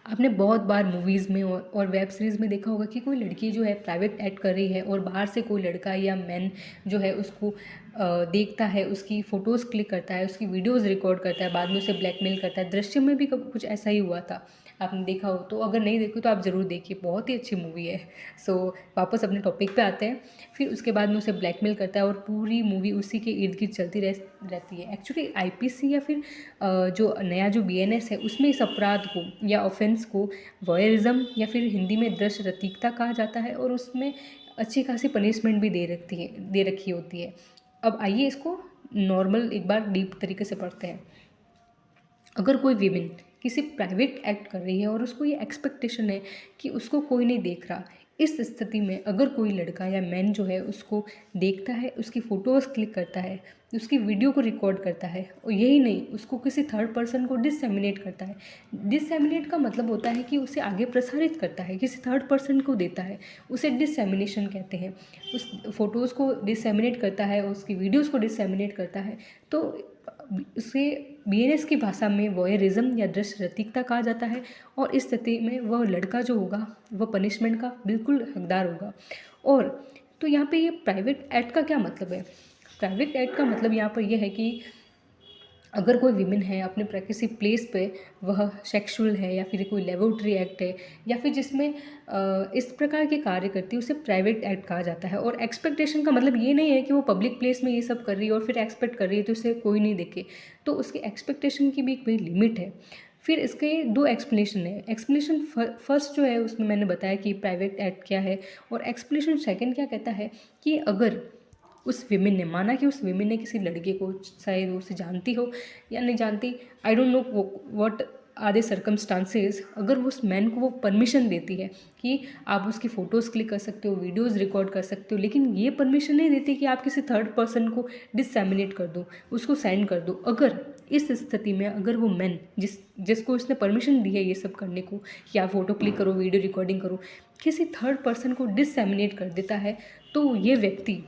आपने बहुत बार मूवीज़ में और वेब सीरीज़ में देखा होगा कि कोई लड़की जो है प्राइवेट एक्ट कर रही है और बाहर से कोई लड़का या मैन जो है उसको देखता है, उसकी फ़ोटोज़ क्लिक करता है, उसकी वीडियोज़ रिकॉर्ड करता है, बाद में उसे ब्लैकमेल करता है। दृश्यम में भी कुछ ऐसा ही हुआ था, आपने देखा हो तो। अगर नहीं देखी तो आप ज़रूर देखिए, बहुत ही अच्छी मूवी है। सो वापस अपने टॉपिक पे आते हैं। फिर उसके बाद में उसे ब्लैकमेल करता है और पूरी मूवी उसी के इर्द गिर्द चलती रहती है। एक्चुअली आईपीसी या फिर जो नया जो बीएनएस है उसमें इस अपराध को या ऑफेंस को वॉयरिज्म या फिर हिंदी में दृश्य रतीकता कहा जाता है, और उसमें अच्छी खासी पनिशमेंट भी दे रखी होती है। अब आइए इसको नॉर्मल एक बार डीप तरीके से पढ़ते हैं। अगर कोई वीमेन किसी प्राइवेट एक्ट कर रही है और उसको ये एक्सपेक्टेशन है कि उसको कोई नहीं देख रहा, इस स्थिति में अगर कोई लड़का या मैन जो है उसको देखता है, उसकी फ़ोटोज़ क्लिक करता है, उसकी वीडियो को रिकॉर्ड करता है, और यही नहीं उसको किसी थर्ड पर्सन को डिससेमिनेट करता है। डिससेमिनेट का मतलब होता है कि उसे आगे प्रसारित करता है, किसी थर्ड पर्सन को देता है, उसे डिससेमिनेशन कहते हैं। उस फ़ोटोज़ को डिससेमिनेट करता है, उसकी वीडियोज़ को डिससेमिनेट करता है, तो उसे बीएनएस की भाषा में वॉयरिज्म या दृश्य रतीकता कहा जाता है। और इस स्थिति में वह लड़का जो होगा वह पनिशमेंट का बिल्कुल हकदार होगा। और तो यहाँ पे ये प्राइवेट एक्ट का क्या मतलब है? प्राइवेट एक्ट का मतलब यहाँ पर यह है कि अगर कोई विमेन है अपने किसी प्लेस पे, वह सेक्सुअल है या फिर कोई लेबोरेटरी एक्ट है या फिर जिसमें इस प्रकार के कार्य करती है, उसे प्राइवेट एक्ट कहा जाता है। और एक्सपेक्टेशन का मतलब ये नहीं है कि वो पब्लिक प्लेस में ये सब कर रही है और फिर एक्सपेक्ट कर रही है तो उसे कोई नहीं देखे। तो उसके एक्सपेक्टेशन की भी एक कोई लिमिट है। फिर इसके दो एक्सप्लेनेशन है। एक्सप्लेनेशन फर्स्ट जो है उसमें मैंने बताया कि प्राइवेट एक्ट क्या है, और एक्सप्लेनेशन सेकंड क्या कहता है कि अगर उस विमेन ने माना कि उस विमेन ने किसी लड़के को, शायद वो उसे जानती हो या नहीं जानती, I don't know what are the circumstances, अगर वो उस मैन को वो परमिशन देती है कि आप उसकी फ़ोटोज़ क्लिक कर सकते हो, वीडियोज़ रिकॉर्ड कर सकते हो, लेकिन ये परमिशन नहीं देती कि आप किसी थर्ड पर्सन को डिससेमिनेट कर दो, उसको सेंड कर दो। अगर इस स्थिति में अगर वो मैन जिसको उसने परमिशन दी है ये सब करने को कि आप फ़ोटो क्लिक करो, वीडियो रिकॉर्डिंग करो, किसी थर्ड पर्सन को डिससेमिनेट कर देता है, तो ये व्यक्ति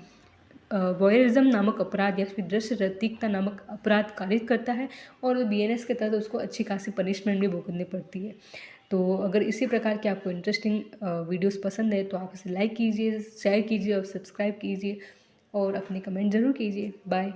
वॉयरिज्म नामक अपराध या फिर दृश्य रतीकता नामक अपराध कारित करता है, और बीएनएस के तहत उसको अच्छी खासी पनिशमेंट भी भुगतनी पड़ती है। तो अगर इसी प्रकार के आपको इंटरेस्टिंग वीडियोस पसंद है तो आप इसे लाइक कीजिए, शेयर कीजिए और सब्सक्राइब कीजिए, और अपने कमेंट ज़रूर कीजिए। बाय।